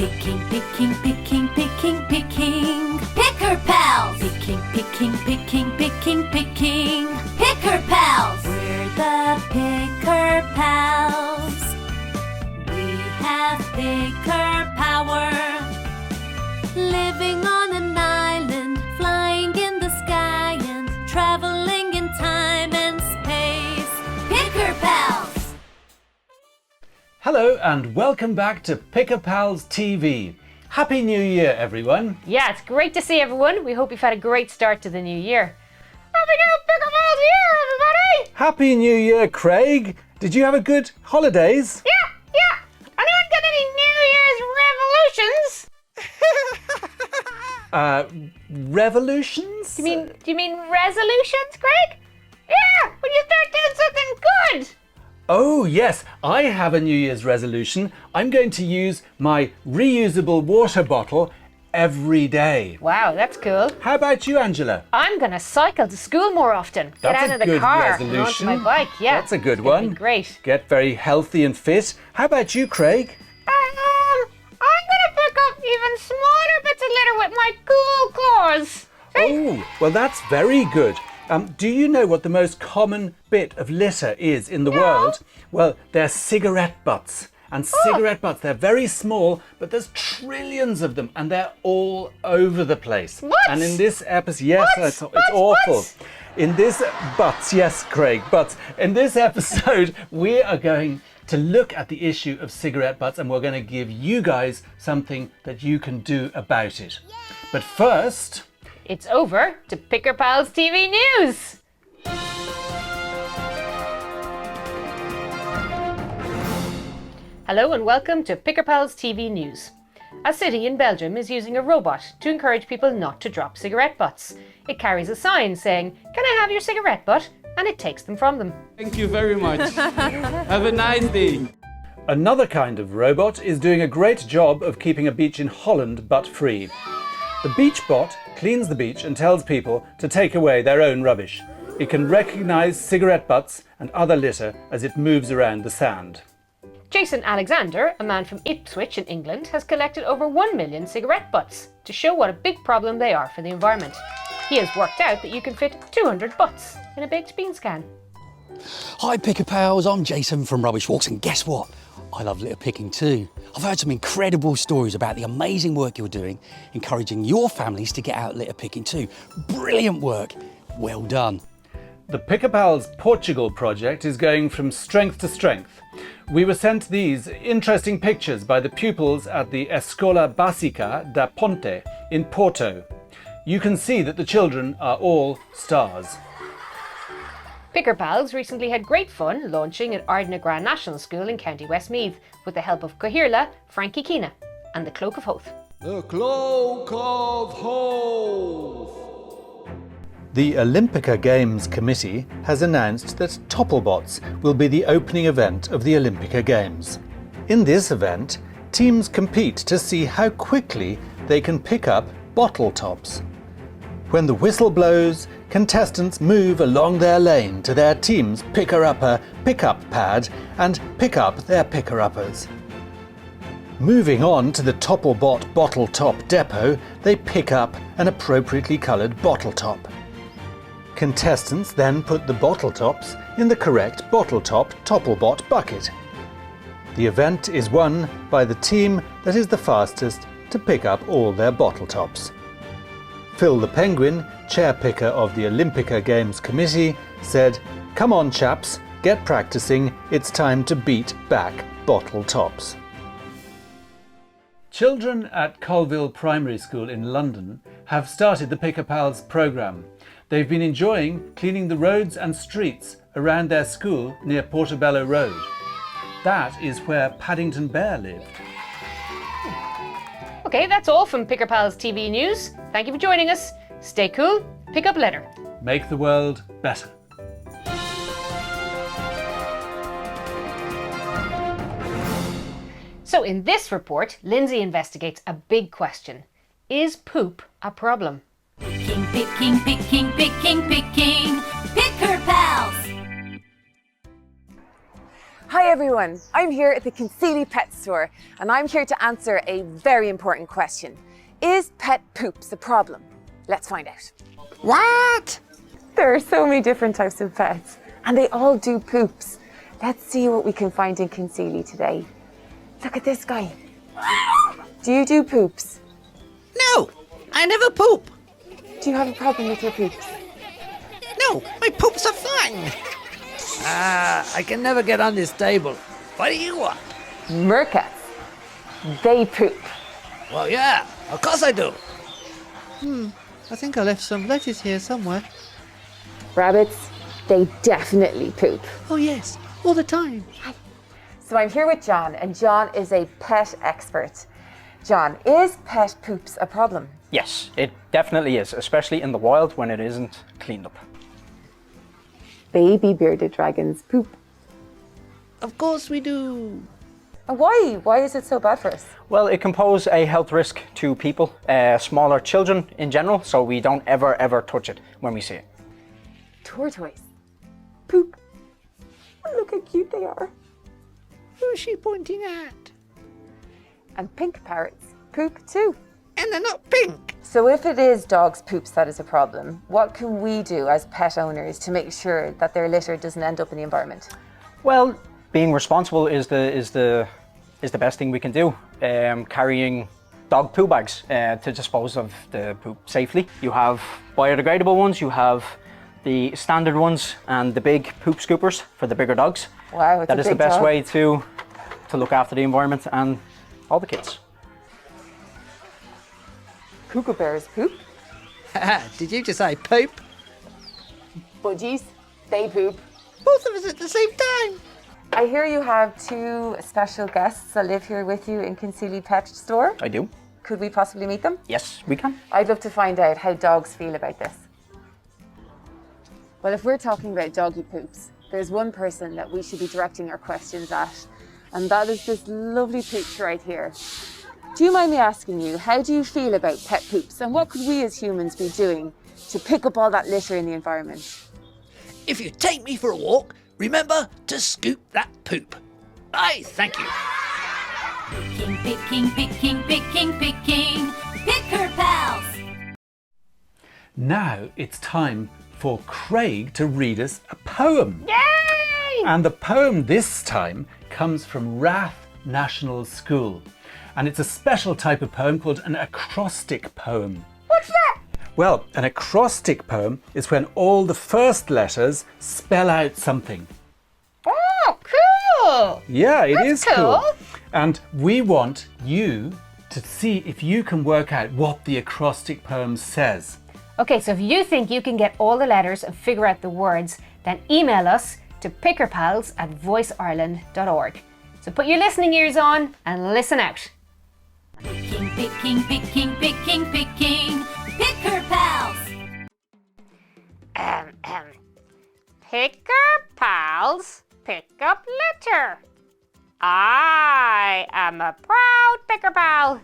Picking, picking, picking, picking, picking. Picker pals! Picking, picking, picking, picking, picking. Picker pals! We're the picker pals. We have picker power. Living on an island, flying in the sky and traveling in time and space. Picker pals! Hello and welcome back to Picker Pals TV. Happy New Year, everyone. Yeah, it's great to see everyone. We hope you've had a great start to the new year. Happy New Picker Pals Year, everybody! Happy New Year, Craig. Did you have a good holidays? Yeah. Anyone got any New Year's revolutions? Revolutions? Do you mean resolutions, Craig? Yeah, when you start doing something good. Oh, yes. I have a New Year's resolution. I'm going to use my reusable water bottle every day. Wow, that's cool. How about you, Angela? I'm going to cycle to school more often. That's Get out a of the good car resolution. and onto my bike. Yeah, That's a good it's gonna one. be great. Get very healthy and fit. How about you, Craig? I'm going to pick up even smaller bits of litter with my cool claws. Oh, well, that's very good. Do you know what the most common bit of litter is in the world? Well, they're cigarette butts. And cigarette butts, they're very small, but there's trillions of them, and they're all over the place. What? And in this episode, yes, it's awful. In this, butts, yes, Craig, butts. In this episode, we are going to look at the issue of cigarette butts, and we're going to give you guys something that you can do about it. But first, It's over to Picker Pals TV News. Hello and welcome to Picker Pals TV News. A city in Belgium is using a robot to encourage people not to drop cigarette butts. It carries a sign saying, "Can I have your cigarette butt?" and it takes them from them. Thank you very much. Have a nice day. another kind of robot is doing a great job of keeping a beach in Holland butt-free. The beach bot cleans the beach and tells people to take away their own rubbish. It can recognise cigarette butts and other litter as it moves around the sand. Jason Alexander, a man from Ipswich in England, has collected over 1 million cigarette butts to show what a big problem they are for the environment. He has worked out that you can fit 200 butts in a baked beans can. Hi Picker Pals, I'm Jason from Rubbish Walks, and guess what? I love litter picking too. I've heard some incredible stories about the amazing work you're doing, encouraging your families to get out litter picking too. Brilliant work, well done. The Picker Pals Portugal project is going from strength to strength. We were sent these interesting pictures by the pupils at the Escola Básica da Ponte in Porto. You can see that the children are all stars. Picker Pals recently had great fun launching at Ardnagran National School in County Westmeath with the help of Cohirla, Frankie Keena and the Cloak of Howth. The Cloak of Howth. The Olympica Games Committee has announced that Topplebots will be the opening event of the Olympica Games. In this event, teams compete to see how quickly they can pick up bottle tops. When the whistle blows, contestants move along their lane to their team's picker-upper pickup pad and pick up their picker-uppers. Moving on to the Topplebot bottle top depot, they pick up an appropriately coloured bottle top. Contestants then put the bottle tops in the correct bottle top Topplebot bucket. The event is won by the team that is the fastest to pick up all their bottle tops. Phil the Penguin, chair picker of the Olympica Games Committee, said, "Come on chaps, get practicing, it's time to beat back bottle tops." Children at Colville Primary School in London have started the Picker Pals programme. They've been enjoying cleaning the roads and streets around their school near Portobello Road. That is where Paddington Bear lived. Okay, that's all from Picker Pals TV News. Thank you for joining us. Stay cool, pick up litter. Make the world better. So in this report, Lindsay investigates a big question. Is poop a problem? Picking, picking, picking, picking, picking. Picker Pals! Hi everyone, I'm here at the Kinsealy Pet Store and I'm here to answer a very important question. Is pet poops a problem? Let's find out. What? There are so many different types of pets and they all do poops. Let's see what we can find in Kinsealy today. Look at this guy. Do you do poops? No, I never poop. Do you have a problem with your poops? No, my poops are fine. I can never get on this table. What do you want? Meerkats. They poop. Well, yeah, of course I do. I think I left some lettuce here somewhere. Rabbits, they definitely poop. Oh yes, all the time. So I'm here with John, and John is a pet expert. John, is pet poops a problem? Yes, it definitely is, especially in the wild when it isn't cleaned up. Baby bearded dragons poop. Of course we do. And why? Why is it so bad for us? Well, it can pose a health risk to people, smaller children in general, so we don't ever touch it when we see it. Tortoise. Poop. Look how cute they are. Who's she pointing at? And pink parrots poop too. And they're not pink. So if it is dogs' poops that is a problem, what can we do as pet owners to make sure that their litter doesn't end up in the environment? Well, being responsible is the best thing we can do. Carrying dog poo bags to dispose of the poop safely. You have biodegradable ones, you have the standard ones, and the big poop scoopers for the bigger dogs. Wow, that is the best way to look after the environment and all the kids. Cuckoo bears poop. Did you just say poop? Budgies, they poop. Both of us at the same time. I hear you have two special guests that live here with you in Kinsealy Pet Store. I do. Could we possibly meet them? Yes, we can. I'd love to find out how dogs feel about this. Well, if we're talking about doggy poops, there's one person that we should be directing our questions at, and that is this lovely picture right here. Do you mind me asking you, how do you feel about pet poops, and what could we as humans be doing to pick up all that litter in the environment? If you take me for a walk, remember to scoop that poop. Aye, thank you. Picking. Picker pals. Now it's time for Craig to read us a poem. Yay! And the poem this time comes from Rath National School. And it's a special type of poem called an acrostic poem. What's that? Well, an acrostic poem is when all the first letters spell out something. Oh, cool! Yeah, it is That's cool. And we want you to see if you can work out what the acrostic poem says. Okay, so if you think you can get all the letters and figure out the words, then email us to pickerpals@voiceireland.org. So put your listening ears on and listen out. Picking. Picker pals. Picker pals, pick up litter. I am a proud picker pal.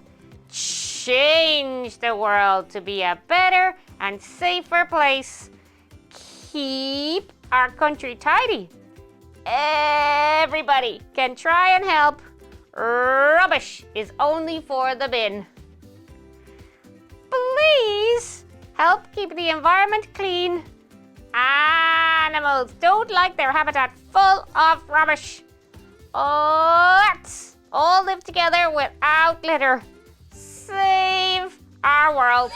Change the world to be a better and safer place. Keep our country tidy. Everybody can try and help. Rubbish is only for the bin. Please help keep the environment clean. Animals don't like their habitat full of rubbish. Let's all live together without litter. Save our world.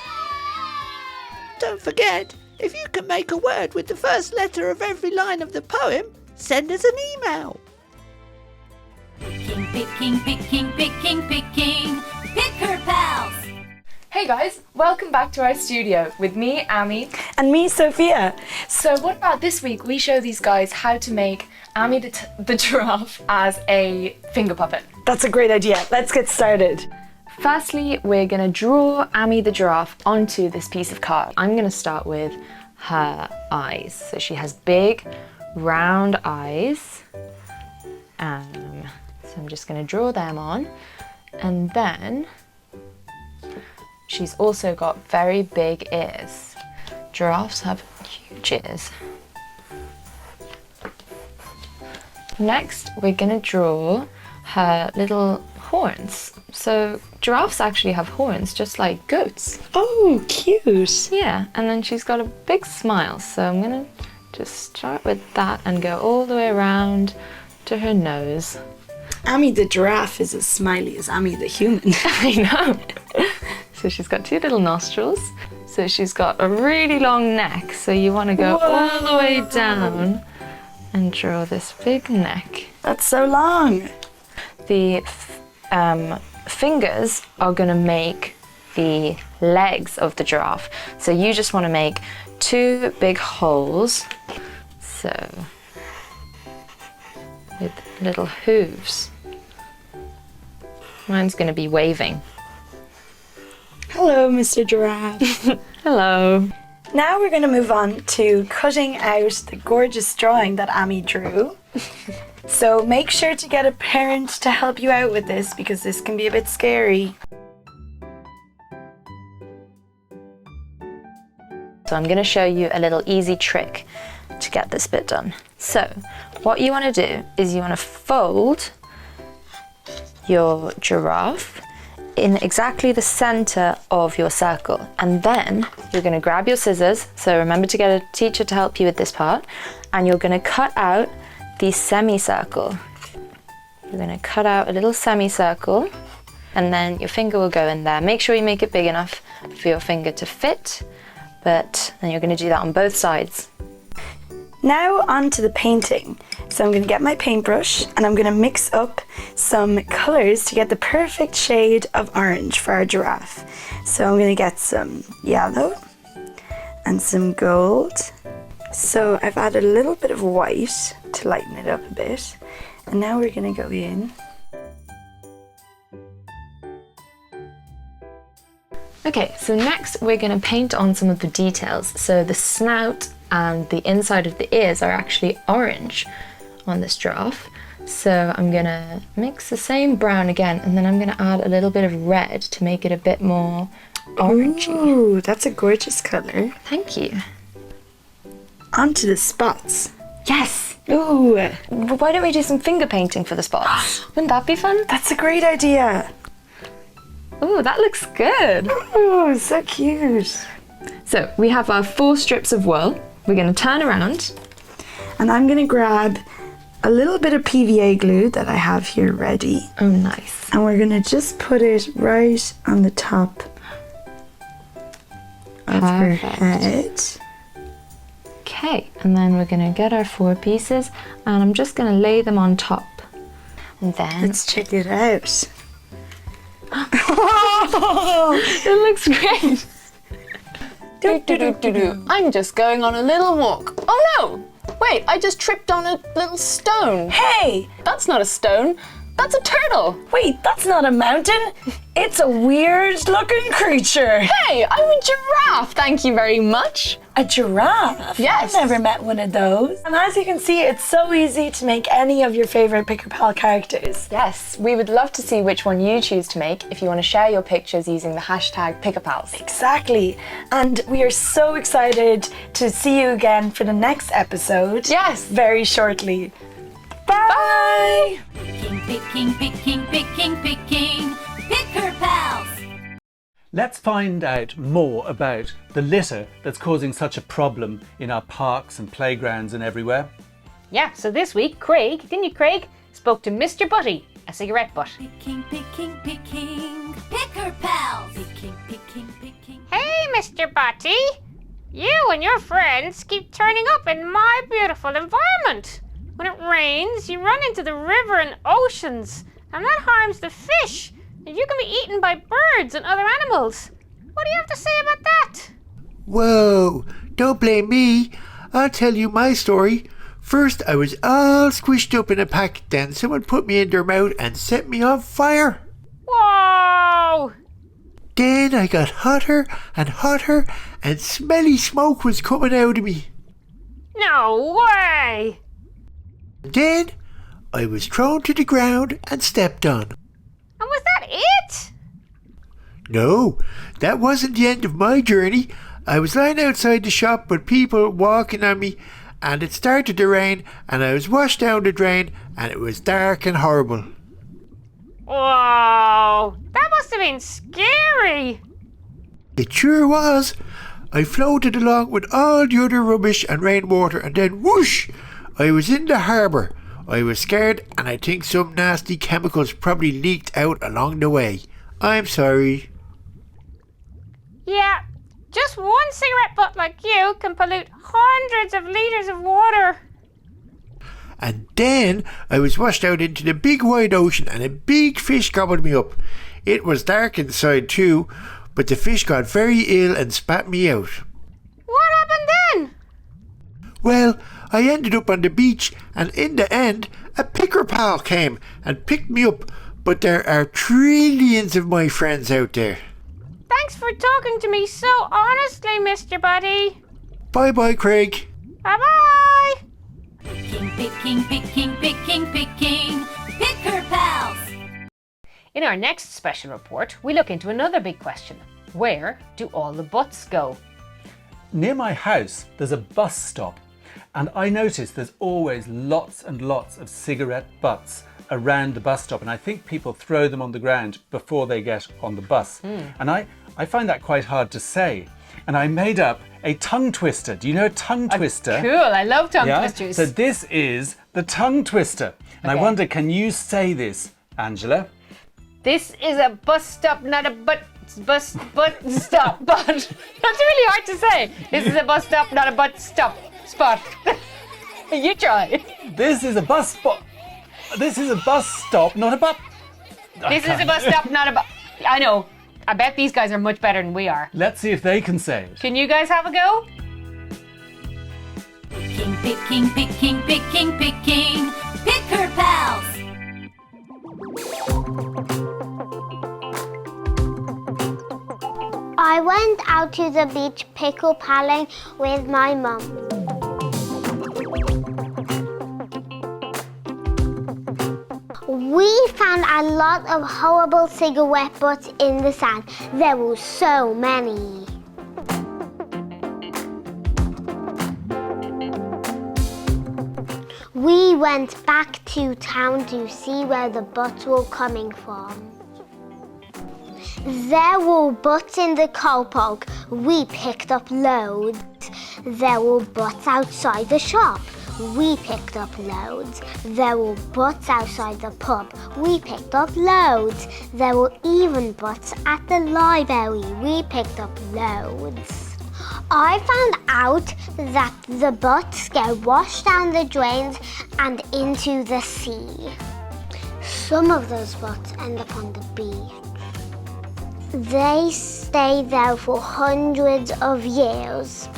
Don't forget, if you can make a word with the first letter of every line of the poem, send us an email. Picking. Picker pals. Hey guys, welcome back to our studio with me, Amy. And me, Sophia. So what about this week? We show these guys how to make Amy the giraffe as a finger puppet. That's a great idea. Let's get started. Firstly, we're gonna draw Amy the giraffe onto this piece of card. I'm gonna start with her eyes. So she has big, round eyes. So I'm just gonna draw them on. And then she's also got very big ears. Giraffes have huge ears. Next, we're gonna draw her little horns. So giraffes actually have horns, just like goats. Oh, cute. Yeah, and then she's got a big smile. So I'm gonna just start with that and go all the way around to her nose. Amy the giraffe is as smiley as Amy the human. I know. So she's got 2 little nostrils. So she's got a really long neck. So you want to go all the way down and draw this big neck. That's so long. The fingers are going to make the legs of the giraffe. So you just want to make 2 big holes. So with little hooves. Mine's going to be waving. Hello, Mr. Giraffe. Hello. Now we're going to move on to cutting out the gorgeous drawing that Amy drew. So make sure to get a parent to help you out with this because this can be a bit scary. So I'm going to show you a little easy trick to get this bit done. So what you want to do is you want to fold your giraffe in exactly the center of your circle, and then you're going to grab your scissors. So remember to get a teacher to help you with this part, and you're going to cut out the semicircle. You're going to cut out a little semicircle, and then your finger will go in there. Make sure you make it big enough for your finger to fit, but then you're going to do that on both sides. Now on to the painting. So I'm going to get my paintbrush and I'm going to mix up some colors to get the perfect shade of orange for our giraffe. So I'm going to get some yellow and some gold. So I've added a little bit of white to lighten it up a bit. And now we're going to go in. Okay, so next we're going to paint on some of the details. So the snout and the inside of the ears are actually orange on this giraffe. So I'm going to mix the same brown again, and then I'm going to add a little bit of red to make it a bit more orangey. Ooh, that's a gorgeous color. Thank you. Onto the spots. Yes! Ooh, Why don't we do some finger painting for the spots? Wouldn't that be fun? that's a great idea. Ooh, that looks good. Ooh, so cute. So we have our 4 strips of wool. We're going to turn around. And I'm going to grab a little bit of PVA glue that I have here ready. Oh, nice. And we're going to just put it right on the top of her head. Okay, and then we're going to get our 4 pieces, and I'm just going to lay them on top. And then... Let's check it out. It looks great. I'm just going on a little walk. Oh no! Wait, I just tripped on a little stone. Hey! That's not a stone. That's a turtle. Wait, that's not a mountain. It's a weird looking creature. Hey, I'm a giraffe. Thank you very much. A giraffe? Yes. I've never met one of those. And as you can see, it's so easy to make any of your favorite Pick a Pal characters. Yes, we would love to see which one you choose to make if you want to share your pictures using the hashtag PickAPals. Exactly. And we are so excited to see you again for the next episode. Yes. Very shortly. Bye! Picking, picking, picking, picking, picking. Picker Pals! Let's find out more about the litter that's causing such a problem in our parks and playgrounds and everywhere. Yeah, so this week, Craig, didn't you, Craig, spoke to Mr. Butty, a cigarette butt. Picking, picking, picking. Picker Pals! Picking, picking, picking. Hey, Mr. Butty! You and your friends keep turning up in my beautiful environment. When it rains, you run into the river and oceans, and that harms the fish. And you can be eaten by birds and other animals. What do you have to say about that? Whoa, don't blame me. I'll tell you my story. First, I was all squished up in a pack, then someone put me in their mouth and set me on fire. Whoa! Then I got hotter and hotter, and smelly smoke was coming out of me. No way! Then I was thrown to the ground and stepped on. And was that it? No, that wasn't the end of my journey. I was lying outside the shop with people walking on me, and it started to rain, and I was washed down the drain, and it was dark and horrible. Whoa! That must have been scary! It sure was. I floated along with all the other rubbish and rainwater, and then whoosh! I was in the harbour. I was scared, and I think some nasty chemicals probably leaked out along the way. I'm sorry. Yeah, just one cigarette butt like you can pollute hundreds of litres of water. And then I was washed out into the big wide ocean, and a big fish gobbled me up. It was dark inside too, but the fish got very ill and spat me out. What happened then? Well, I ended up on the beach, and in the end, a picker pal came and picked me up. But there are trillions of my friends out there. Thanks for talking to me so honestly, Mr. Butty. Bye-bye, Craig. Bye-bye. Picking, picking, picking, picking, picking. Picker pals. In our next special report, we look into another big question. Where do all the butts go? Near my house, there's a bus stop, and I notice there's always lots and lots of cigarette butts around the bus stop, and I think people throw them on the ground before they get on the bus. And I find that quite hard to say. And I made up a tongue twister. Do you know a tongue twister? Cool, I love tongue twisters. So this is the tongue twister. And I wonder, can you say this, Angela? This is a bus stop, not a butt stop. But that's really hard to say. This is a bus stop, not a butt stop spot. You try. This is a bus spot. This is a bus stop, not a bus. This is a bus stop, not a bus. I know. I bet these guys are much better than we are. Let's see if they can say it. Can you guys have a go? Picking, picking, picking, picking, picking. Picker pals. I went out to the beach pickle palling with my mum. We found a lot of horrible cigarette butts in the sand. There were so many. We went back to town to see where the butts were coming from. There were butts in the car park. We picked up loads. There were butts outside the shop. We picked up loads. There were butts outside the pub. We picked up loads. There were even butts at the library. We picked up loads. I found out that the butts get washed down the drains and into the sea. Some of those butts end up on the beach. They stay there for hundreds of years.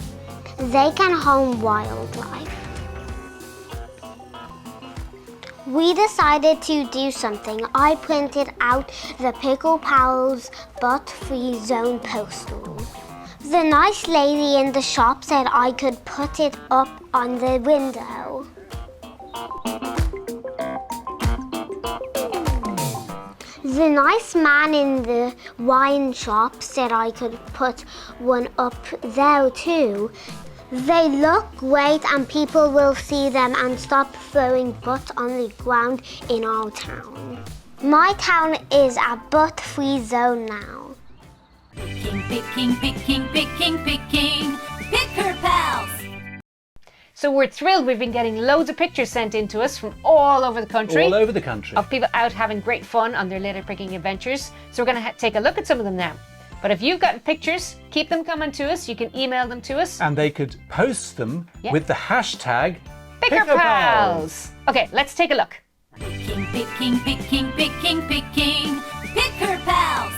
They can harm wildlife. We decided to do something. I printed out the Pickle Pals butt-free zone poster. The nice lady in the shop said I could put it up on the window. The nice man in the wine shop said I could put one up there too. They look great and people will see them and stop throwing butts on the ground in our town. My town is a butt-free zone now. Picking, picking, picking, picking, picking. Picker pals. So we're thrilled. We've been getting loads of pictures sent in to us from all over the country. All over the country. Of people out having great fun on their litter picking adventures. So we're going to take a look at some of them now. But if you've got pictures, keep them coming to us. You can email them to us. And they could post them with the hashtag PickerPals. Okay, let's take a look. Picking, picking, picking, picking, picking. Picker pals.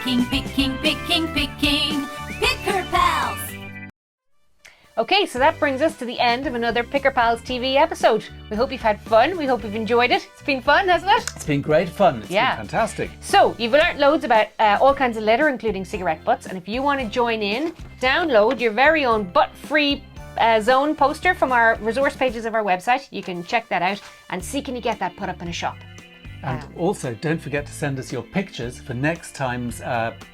Picking, picking, picking, picking. Picker Pals! Okay, so that brings us to the end of another Picker Pals TV episode. We hope you've had fun. We hope you've enjoyed it. It's been fun, hasn't it? It's been great fun. It's been fantastic. So, you've learnt loads about all kinds of litter, including cigarette butts. And if you want to join in, download your very own butt-free zone poster from our resource pages of our website. You can check that out and see can you get that put up in a shop. And also, don't forget to send us your pictures for next time's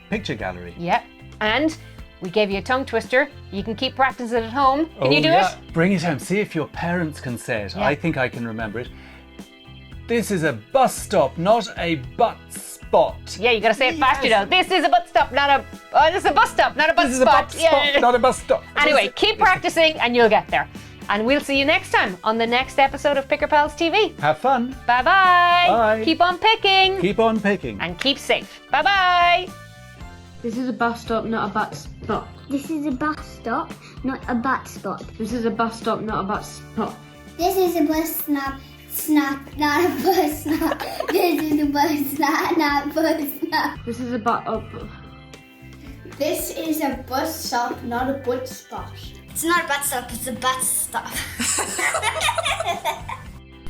picture gallery. Yeah, and we gave you a tongue twister. You can keep practicing it at home. Can you do it? Bring it home. See if your parents can say it. Yeah. I think I can remember it. This is a bus stop, not a butt spot. Yeah, you gotta say it fast, you know. This is a bus stop, not a... Oh, this is a bus stop, not a bus spot. This is a butt stop, not a bus stop. Anyway, keep practicing and you'll get there. And we'll see you next time on the next episode of Picker Pals TV. Have fun. Bye-bye. Bye. Keep on picking. Keep on picking. And keep safe. Bye-bye. This is a bus stop, not a butt spot. This is a bus stop, not a butt spot. This is a bus stop, not a butt spot. This is a bus stop, not a bus stop. This is a bus stop, not a bus stop. This is a butt up. This is a bus stop, not a butt spot. It's not a bus stop, it's a bus stop.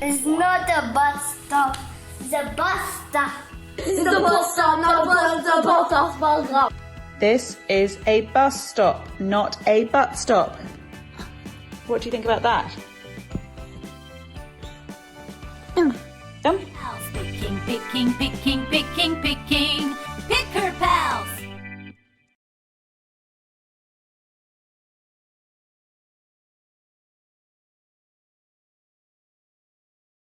It's not a bus stop, it's a bus stop. It's a bus stop, not a bus stop. This is a bus stop, not a butt stop. What do you think about that? Picking, picking, picking, picking, picking.